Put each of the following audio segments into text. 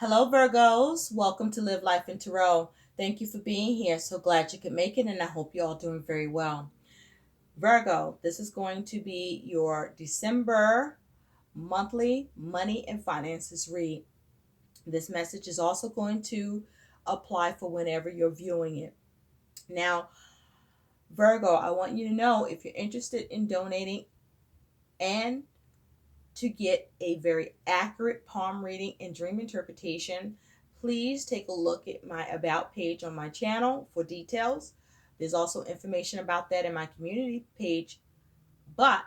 Hello, Virgos. Welcome to Live Life in Tarot. Thank you for being here. So glad you could make it, and I hope you're all doing very well. Virgo, this is going to be your December monthly money and finances read. This message is also going to apply for whenever you're viewing it. Now, Virgo, I want you to know if you're interested in donating and to get a very accurate palm reading and dream interpretation, please take a look at my About page on my channel for details. There's also information about that in my community page, but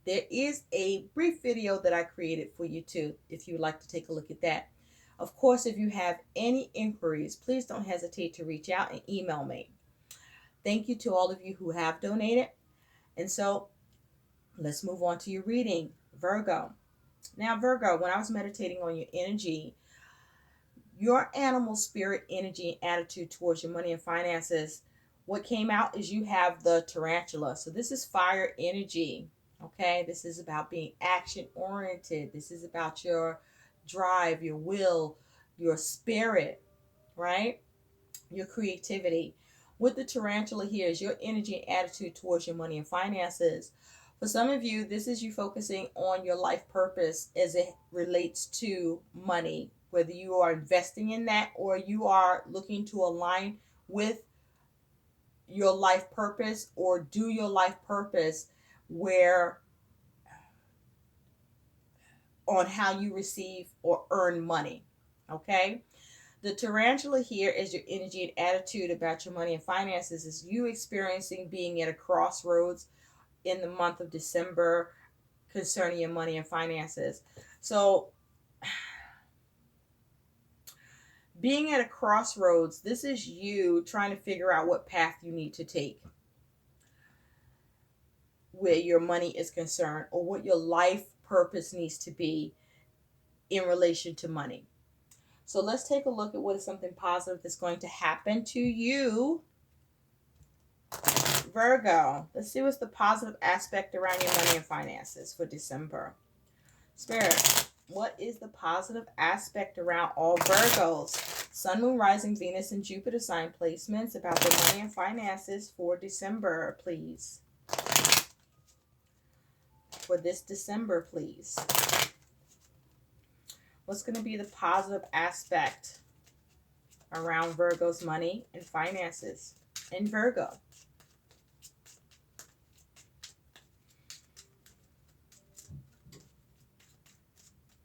there is a brief video that I created for you too, if you would like to take a look at that. Of course, if you have any inquiries, please don't hesitate to reach out and email me. Thank you to all of you who have donated. And so let's move on to your reading, Virgo. Now, Virgo, when I was meditating on your energy, your animal spirit energy and attitude towards your money and finances, what came out is you have the tarantula. So this is fire energy. Okay, this is about being action oriented. This is about your drive, your will, your spirit, right? Your creativity. With the tarantula here is your energy and attitude towards your money and finances. For some of you, this is you focusing on your life purpose as it relates to money, whether you are investing in that or you are looking to align with your life purpose or do your life purpose where on how you receive or earn money. Okay? The tarantula here is your energy and attitude about your money and finances, is you experiencing being at a crossroads in the month of December concerning your money and finances. So being at a crossroads, this is you trying to figure out what path you need to take where your money is concerned, or what your life purpose needs to be in relation to money. So let's take a look at what is something positive that's going to happen to you, Virgo. Let's see what's the positive aspect around your money and finances for December. Spirit, what is the positive aspect around all Virgos? Sun, Moon, Rising, Venus, and Jupiter sign placements about their money and finances for December, please. For this December, please. What's going to be the positive aspect around Virgo's money and finances in Virgo?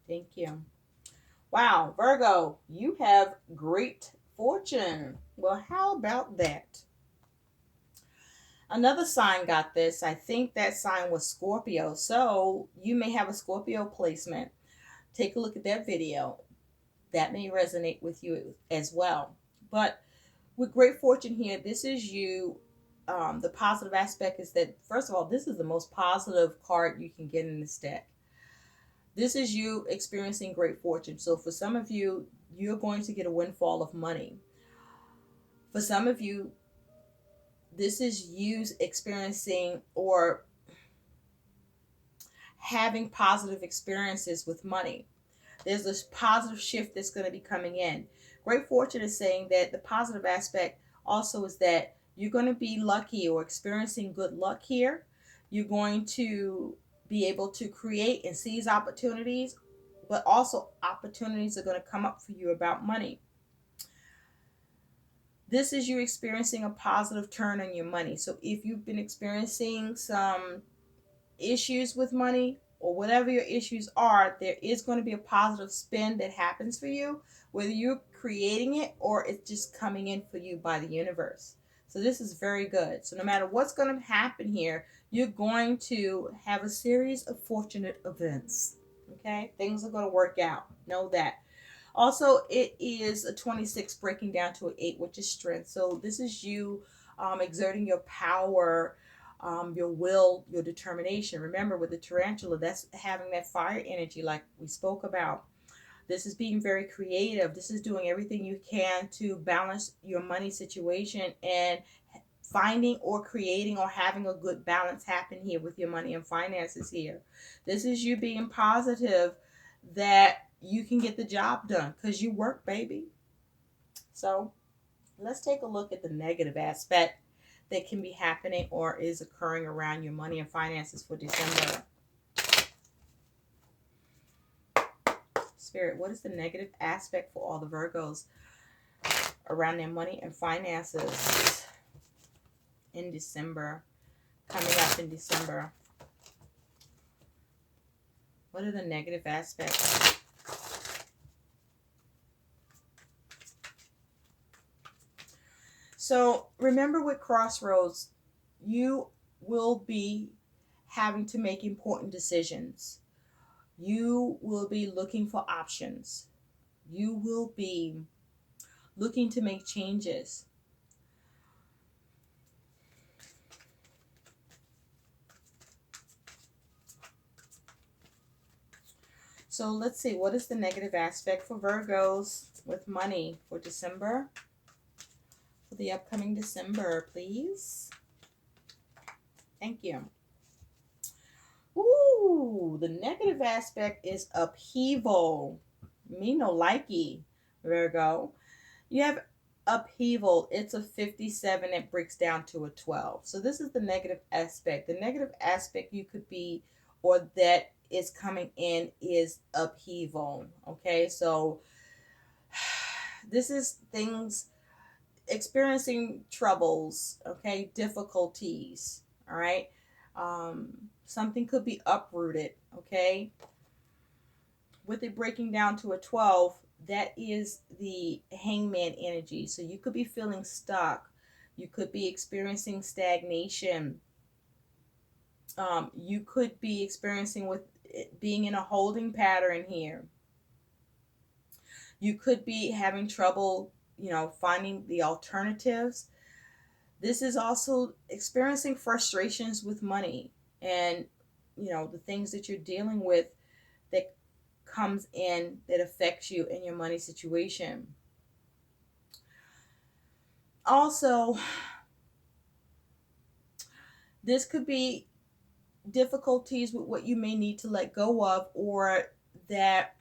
Thank you. Wow, Virgo, you have great fortune. Well, how about that? Another sign got this. I think that sign was Scorpio. So you may have a Scorpio placement. Take a look at that video. That may resonate with you as well. But with great fortune here, this is you. The positive aspect is that, first of all, this is the most positive card you can get in this deck. This is you experiencing great fortune. So for some of you, you're going to get a windfall of money. For some of you, this is you experiencing or having positive experiences with money. There's this positive shift that's going to be coming in. Great fortune is saying that the positive aspect also is that you're going to be lucky or experiencing good luck here. You're going to be able to create and seize opportunities, but also opportunities are going to come up for you about money. This is you experiencing a positive turn on your money. So if you've been experiencing some issues with money or whatever your issues are, there is going to be a positive spin that happens for you, whether you're creating it or it's just coming in for you by the universe. So this is very good. So no matter what's going to happen here, you're going to have a series of fortunate events. Okay? Things are going to work out. Know that. Also, it is a 26 breaking down to an 8, which is strength. So this is you exerting your power, your will, your determination. Remember, with the tarantula, that's having that fire energy like we spoke about. This is being very creative. This is doing everything you can to balance your money situation and finding or creating or having a good balance happen here with your money and finances here. This is you being positive that you can get the job done because you work, baby. So let's take a look at the negative aspect that can be happening or is occurring around your money and finances for December. Spirit, what is the negative aspect for all the Virgos around their money and finances in December? Coming up in December. What are the negative aspects? So remember with Crossroads, you will be having to make important decisions. You will be looking for options. You will be looking to make changes. So let's see, what is the negative aspect for Virgos with money for December? For the upcoming December, please. Thank you. Ooh, the negative aspect is upheaval. Me no likey, Virgo. You have upheaval. It's a 57. It breaks down to a 12. So this is the negative aspect. The negative aspect you could be, or that is coming in, is upheaval. Okay, so this is things, experiencing troubles, okay, difficulties, all right. Something could be uprooted, okay. With it breaking down to a 12, that is the hangman energy. So you could be feeling stuck. You could be experiencing stagnation. You could be experiencing with being in a holding pattern here. You could be having trouble, finding the alternatives. This is also experiencing frustrations with money and, the things that you're dealing with that comes in that affects you in your money situation. Also, this could be difficulties with what you may need to let go of, or that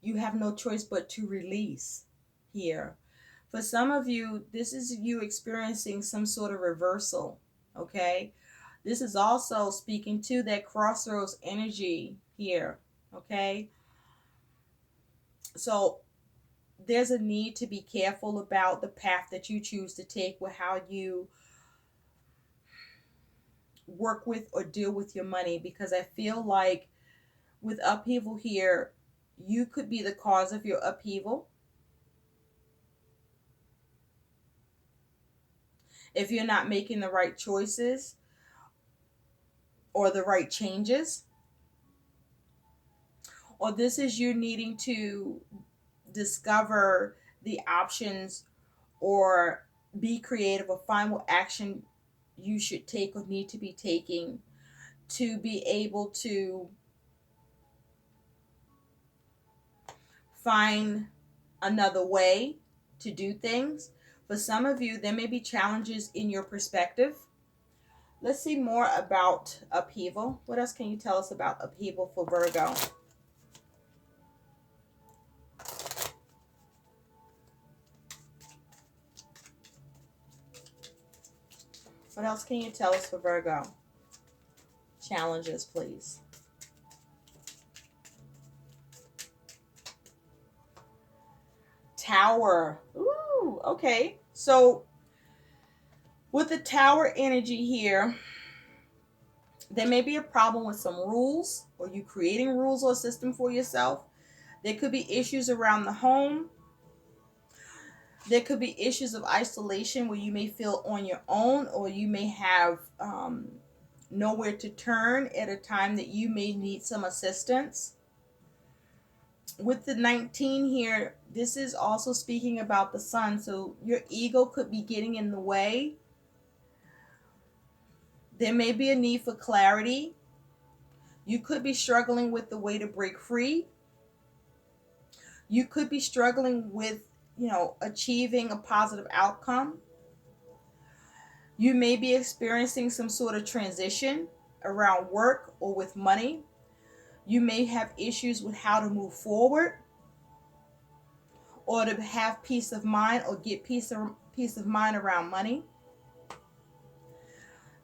you have no choice but to release here. For some of you, this is you experiencing some sort of reversal, okay? This is also speaking to that crossroads energy here, okay? So there's a need to be careful about the path that you choose to take with how you work with or deal with your money, because I feel like with upheaval here, you could be the cause of your upheaval. If you're not making the right choices or the right changes, or this is you needing to discover the options or be creative or find what action you should take or need to be taking to be able to find another way to do things. For some of you, there may be challenges in your perspective. Let's see more about upheaval. What else can you tell us about upheaval for Virgo? What else can you tell us for Virgo? Challenges, please. Tower. Ooh, okay. So with the tower energy here, there may be a problem with some rules, or you creating rules or a system for yourself. There could be issues around the home. There could be issues of isolation where you may feel on your own, or you may have nowhere to turn at a time that you may need some assistance. With the 19 here, this is also speaking about the sun. So your ego could be getting in the way. There may be a need for clarity. You could be struggling with the way to break free. You could be struggling with, achieving a positive outcome. You may be experiencing some sort of transition around work or with money. You may have issues with how to move forward, or to have peace of mind, or get peace of mind around money.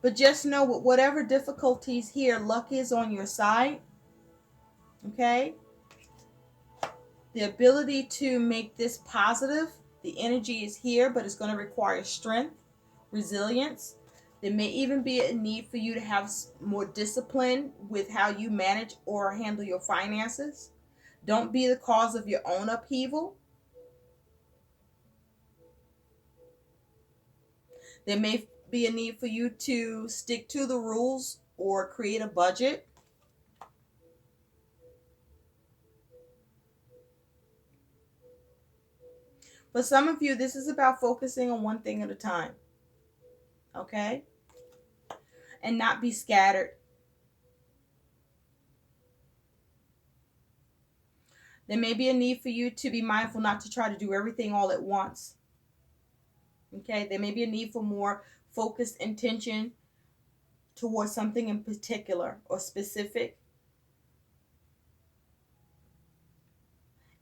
But just know, with whatever difficulties here, luck is on your side. Okay? The ability to make this positive, the energy is here, but it's going to require strength, resilience. There may even be a need for you to have more discipline with how you manage or handle your finances. Don't be the cause of your own upheaval. There may be a need for you to stick to the rules or create a budget. For some of you, this is about focusing on one thing at a time. Okay? And not be scattered. There may be a need for you to be mindful not to try to do everything all at once. Okay? There may be a need for more focused intention towards something in particular or specific.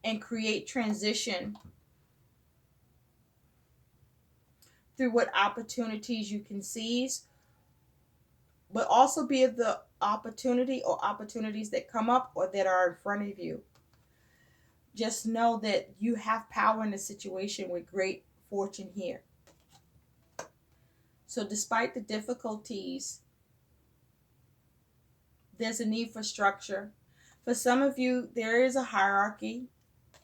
And create transition through what opportunities you can seize, but also be the opportunity or opportunities that come up or that are in front of you. Just know that you have power in the situation with great fortune here. So despite the difficulties, there's a need for structure. For some of you, there is a hierarchy.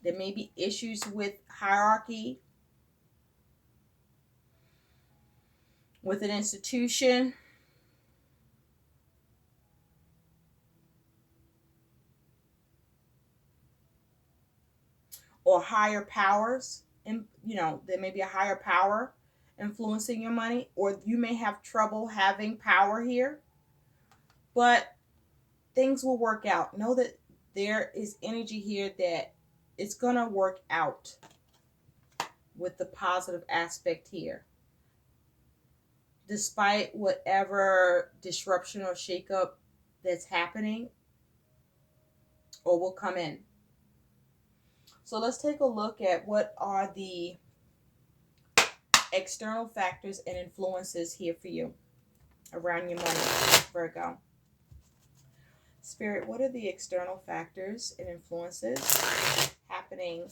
There may be issues with hierarchy with an institution. Or higher powers, and there may be a higher power influencing your money, or you may have trouble having power here, but things will work out. Know that there is energy here that it's gonna work out with the positive aspect here, despite whatever disruption or shakeup that's happening or will come in. So let's take a look at what are the external factors and influences here for you around your money, Virgo. Spirit, what are the external factors and influences happening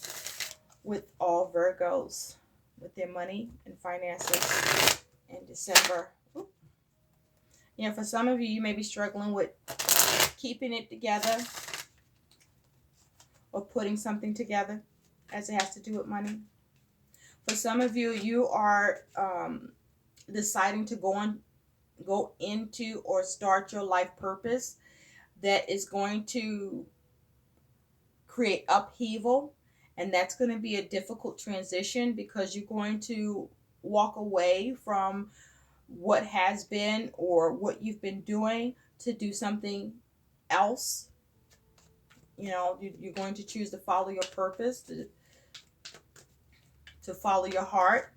with all Virgos with their money and finances in December? For some of you, you may be struggling with keeping it together or putting something together as it has to do with money. For some of you, you are deciding to go into or start your life purpose that is going to create upheaval, and that's going to be a difficult transition because you're going to walk away from what has been or what you've been doing to do something else. You're going to choose to follow your purpose, to follow your heart.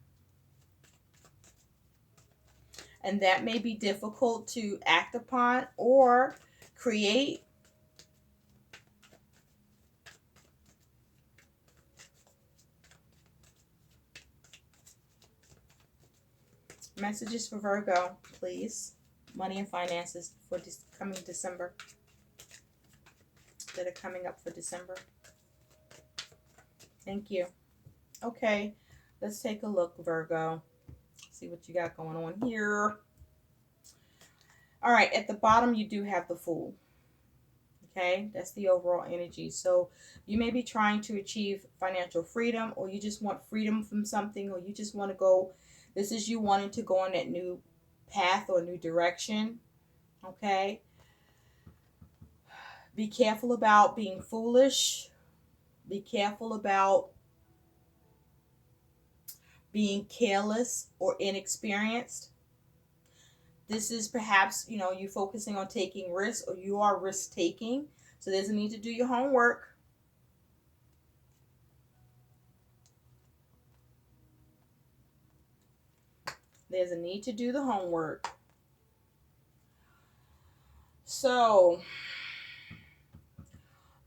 And that may be difficult to act upon or create. Messages for Virgo, please. Money and finances for this coming December. That are coming up for December. Thank you. Okay, let's take a look, Virgo. See what you got going on here. All right, at the bottom, you do have the Fool. Okay, that's the overall energy. So you may be trying to achieve financial freedom, or you just want freedom from something, or you just want to go. This is you wanting to go on that new path or new direction. Okay. Be careful about being foolish. Be careful about being careless or inexperienced. This is perhaps, you focusing on taking risks, or you are risk taking. So there's a need to do your homework. There's a need to do the homework. So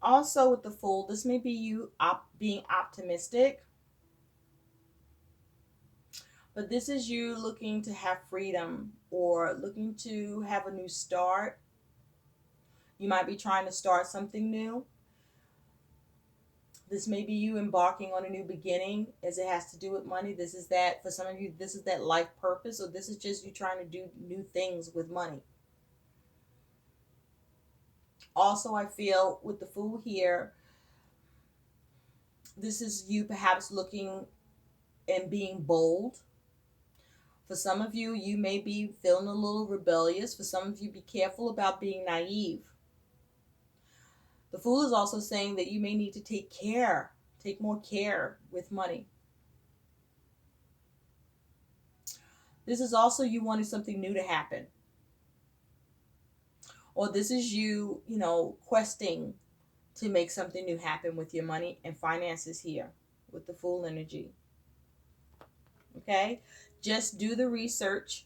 Also, with the Fool, this may be you being optimistic, but this is you looking to have freedom or looking to have a new start. You might be trying to start something new. This may be you embarking on a new beginning as it has to do with money. This is that, for some of you, this is that life purpose, or this is just you trying to do new things with money. Also, I feel with the Fool here, this is you perhaps looking and being bold. For some of you, you may be feeling a little rebellious. For some of you, be careful about being naive. The Fool is also saying that you may need to take more care with money. This is also you wanting something new to happen. Or this is you, questing to make something new happen with your money and finances here with the Fool energy. Okay? Just do the research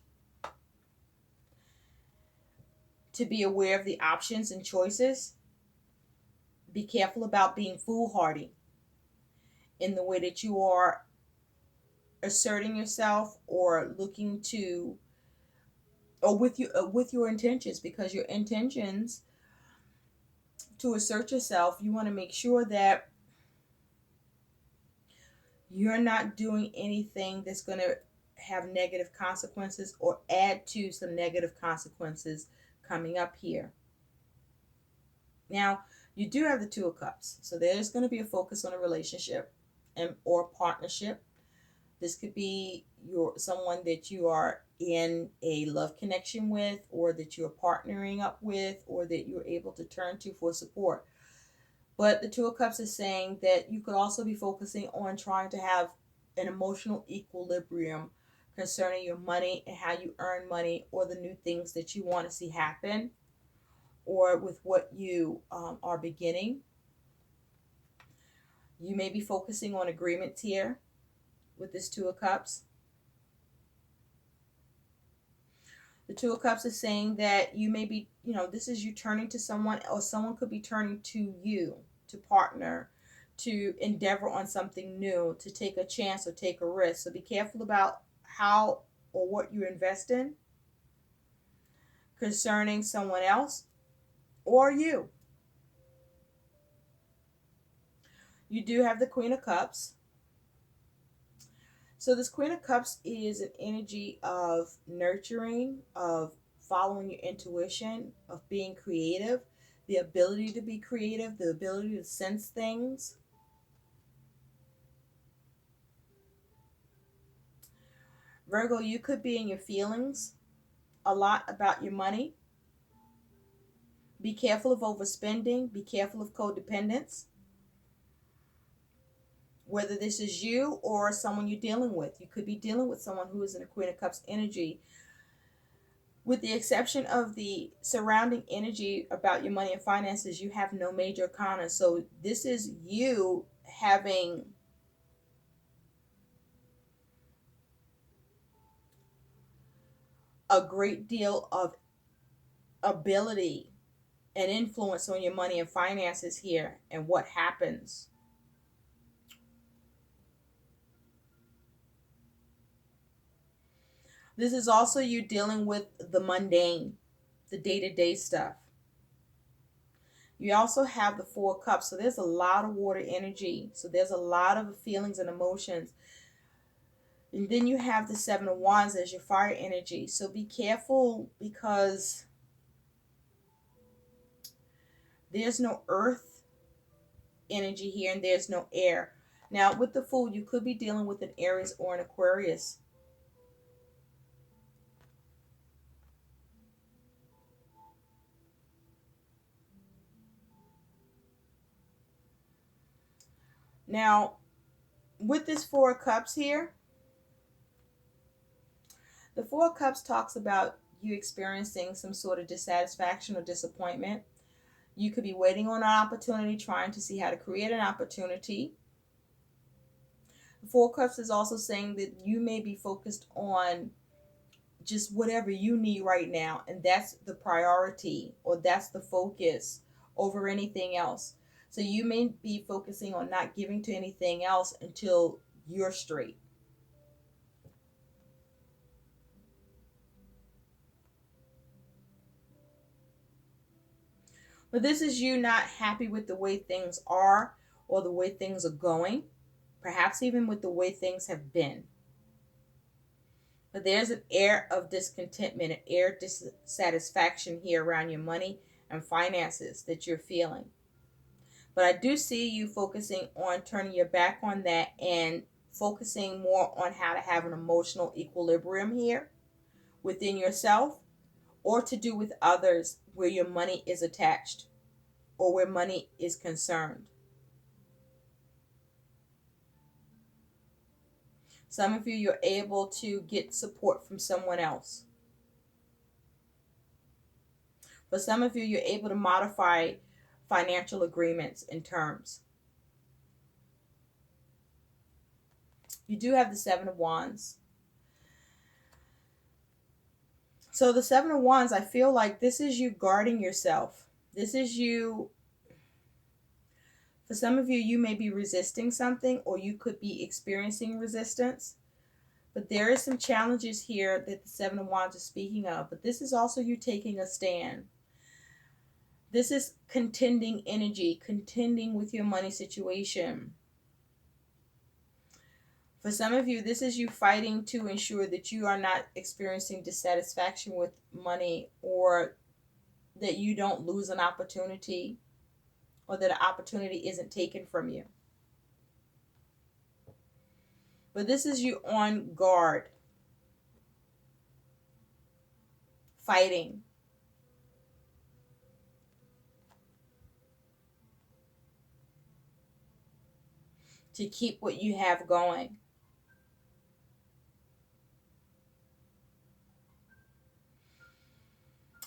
to be aware of the options and choices. Be careful about being foolhardy in the way that you are asserting yourself or looking to, or with your intentions, because your intentions to assert yourself, you want to make sure that you're not doing anything that's going to have negative consequences or add to some negative consequences coming up here. Now, you do have the Two of Cups, so there's going to be a focus on a relationship and or partnership. This could be someone that you are in a love connection with, or that you're partnering up with, or that you're able to turn to for support. But the Two of Cups is saying that you could also be focusing on trying to have an emotional equilibrium concerning your money and how you earn money, or the new things that you want to see happen, or with what you are beginning. You may be focusing on agreements here with this Two of Cups. The Two of Cups is saying that you may be, this is you turning to someone, or someone could be turning to you to partner, to endeavor on something new, to take a chance or take a risk. So be careful about how or what you invest in concerning someone else or you. You do have the Queen of Cups. So this Queen of Cups is an energy of nurturing, of following your intuition, of being creative, the ability to be creative, the ability to sense things. Virgo, you could be in your feelings a lot about your money. Be careful of overspending. Be careful of codependence. Whether this is you or someone you're dealing with. You could be dealing with someone who is in a Queen of Cups energy. With the exception of the surrounding energy about your money and finances, you have no major arcana. So this is you having a great deal of ability and influence on your money and finances here and what happens. This is also you dealing with the mundane, the day-to-day stuff. You also have the Four of Cups, so there's a lot of water energy. So there's a lot of feelings and emotions. And then you have the Seven of Wands as your fire energy. So be careful, because there's no earth energy here and there's no air. Now, with the Fool, you could be dealing with an Aries or an Aquarius. Now, with this Four of Cups here, the Four of Cups talks about you experiencing some sort of dissatisfaction or disappointment. You could be waiting on an opportunity, trying to see how to create an opportunity. The Four of Cups is also saying that you may be focused on just whatever you need right now, and that's the priority, or that's the focus over anything else. So you may be focusing on not giving to anything else until you're straight. But this is you not happy with the way things are or the way things are going, perhaps even with the way things have been. But there's an air of discontentment, an air of dissatisfaction here around your money and finances that you're feeling. But I do see you focusing on turning your back on that and focusing more on how to have an emotional equilibrium here within yourself or to do with others where your money is attached or where money is concerned. Some of you, you're able to get support from someone else. For some of you, you're able to modify financial agreements and terms. You do have the Seven of Wands. So the Seven of Wands, I feel like this is you guarding yourself. This is you. For some of you, you may be resisting something or you could be experiencing resistance. But there is some challenges here that the Seven of Wands is speaking of. But this is also you taking a stand. This is contending energy, contending with your money situation. For some of you, this is you fighting to ensure that you are not experiencing dissatisfaction with money or that you don't lose an opportunity or that an opportunity isn't taken from you. But this is you on guard, fighting. To keep what you have going.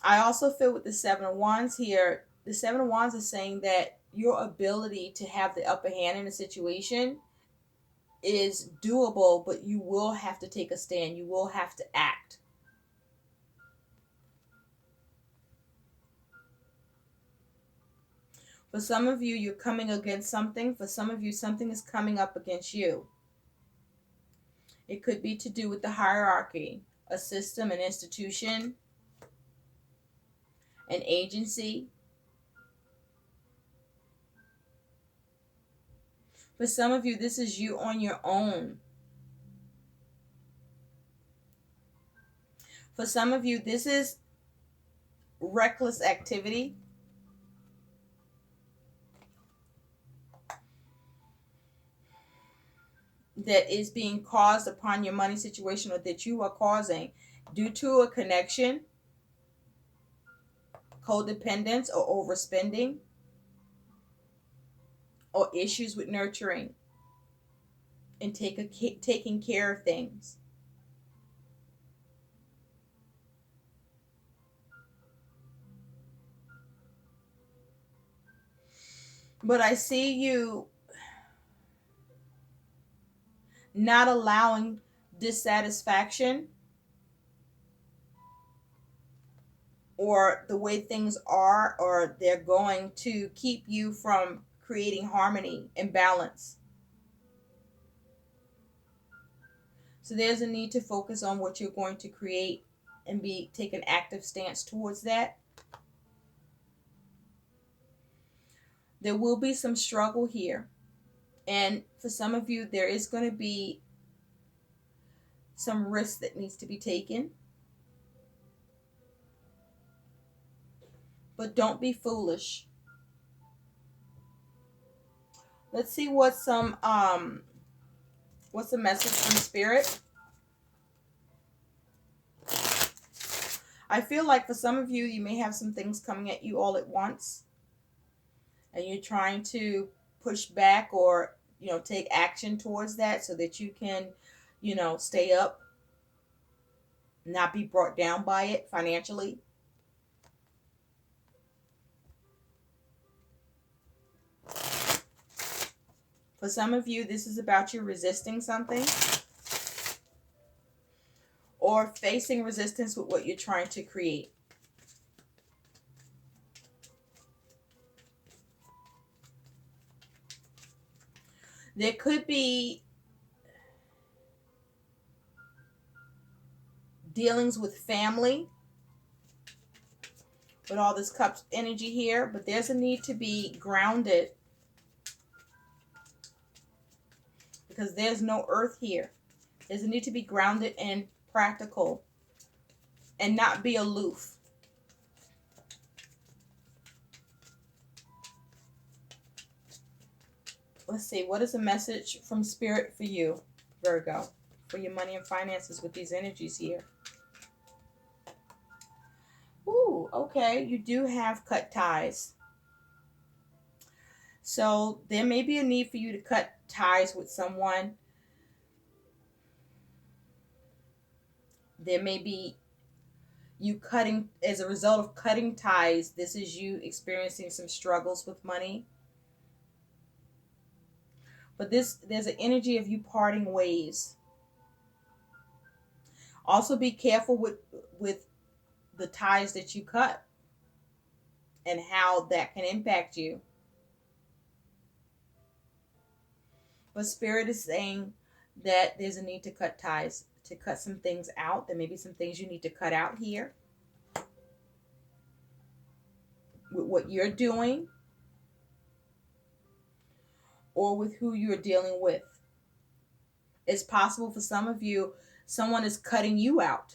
I also feel with the Seven of Wands here, the Seven of Wands is saying that your ability to have the upper hand in a situation is doable, but you will have to take a stand. You will have to act. For some of you, you're coming against something. For some of you, something is coming up against you. It could be to do with the hierarchy, a system, an institution, an agency. For some of you, this is you on your own. For some of you, this is reckless activity. That is being caused upon your money situation or that you are causing due to a connection, codependence, or overspending, or issues with nurturing and taking care of things. But I see you not allowing dissatisfaction or the way things are or they're going to keep you from creating harmony and balance. So there's a need to focus on what you're going to create and take an active stance towards that. There will be some struggle here. And for some of you, there is going to be some risk that needs to be taken. But don't be foolish. Let's see what's the message from Spirit. I feel like for some of you, you may have some things coming at you all at once. And you're trying to push back or, take action towards that so that you can, stay up, not be brought down by it financially. For some of you, this is about you resisting something or facing resistance with what you're trying to create. There could be dealings with family with all this cups energy here, but there's a need to be grounded because there's no earth here. There's a need to be grounded and practical and not be aloof. Let's see, what is a message from Spirit for you, Virgo, for your money and finances with these energies here? Ooh, okay, you do have cut ties. So there may be a need for you to cut ties with someone. There may be you cutting, as a result of cutting ties, this is you experiencing some struggles with money. But there's an energy of you parting ways. Also be careful with the ties that you cut and how that can impact you. But Spirit is saying that there's a need to cut ties, to cut some things out. There may be some things you need to cut out here with what you're doing or with who you're dealing with. It's possible for some of you, someone is cutting you out.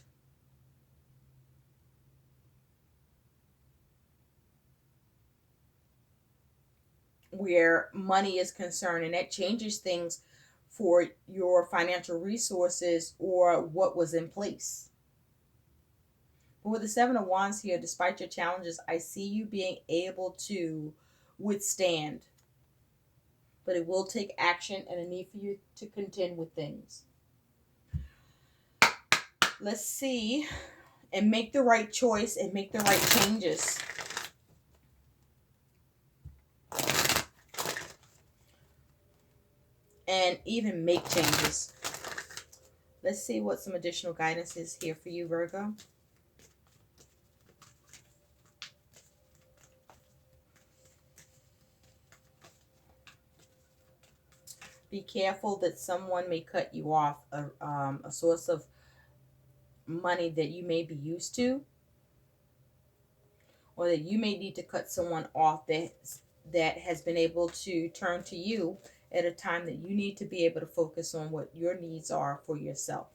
Where money is concerned, and that changes things for your financial resources or what was in place. But with the Seven of Wands here, despite your challenges, I see you being able to withstand. But it will take action and a need for you to contend with things. Let's see. And make the right choice and make the right changes. And even make changes. Let's see what some additional guidance is here for you, Virgo. Be careful that someone may cut you off, a source of money that you may be used to, or that you may need to cut someone off that has been able to turn to you at a time that you need to be able to focus on what your needs are for yourself.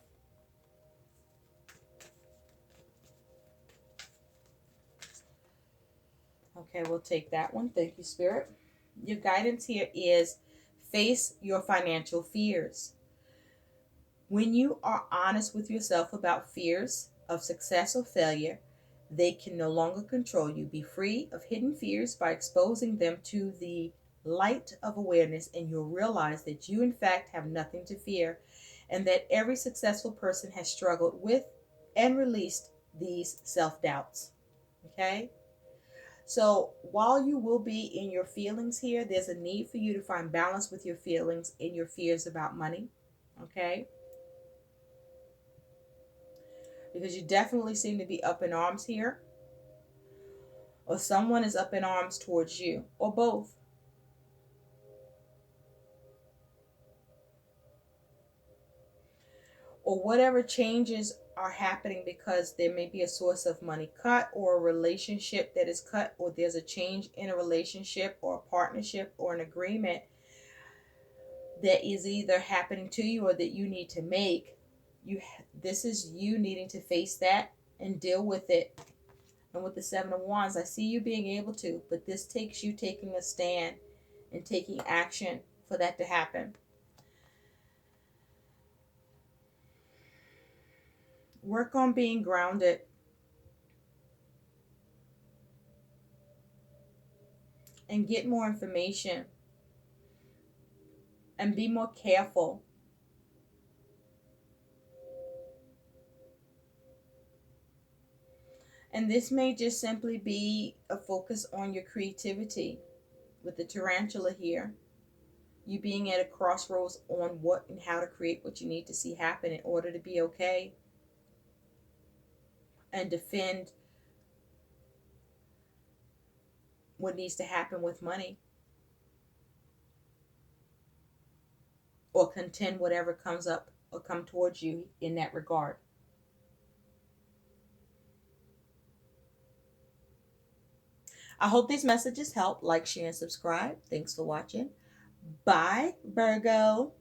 Okay, we'll take that one. Thank you, Spirit. Your guidance here is face your financial fears. When you are honest with yourself about fears of success or failure, they can no longer control you. Be free of hidden fears by exposing them to the light of awareness, and you'll realize that you, in fact, have nothing to fear, and that every successful person has struggled with and released these self-doubts. Okay? So while you will be in your feelings here, there's a need for you to find balance with your feelings and your fears about money. Okay? Because you definitely seem to be up in arms here. Or someone is up in arms towards you. Or both. Or whatever changes are happening, because there may be a source of money cut or a relationship that is cut, or there's a change in a relationship or a partnership or an agreement that is either happening to you or that you need to make. This is you needing to face that and deal with it. And with the Seven of Wands, I see you being able to, but this takes you taking a stand and taking action for that to happen. Work on being grounded. And get more information. And be more careful. And this may just simply be a focus on your creativity with the Tarantula here. You being at a crossroads on what and how to create what you need to see happen in order to be okay. And defend what needs to happen with money. or contend whatever comes up or come towards you in that regard. I hope these messages help. Like, share, and subscribe. Thanks for watching. Bye, Virgo.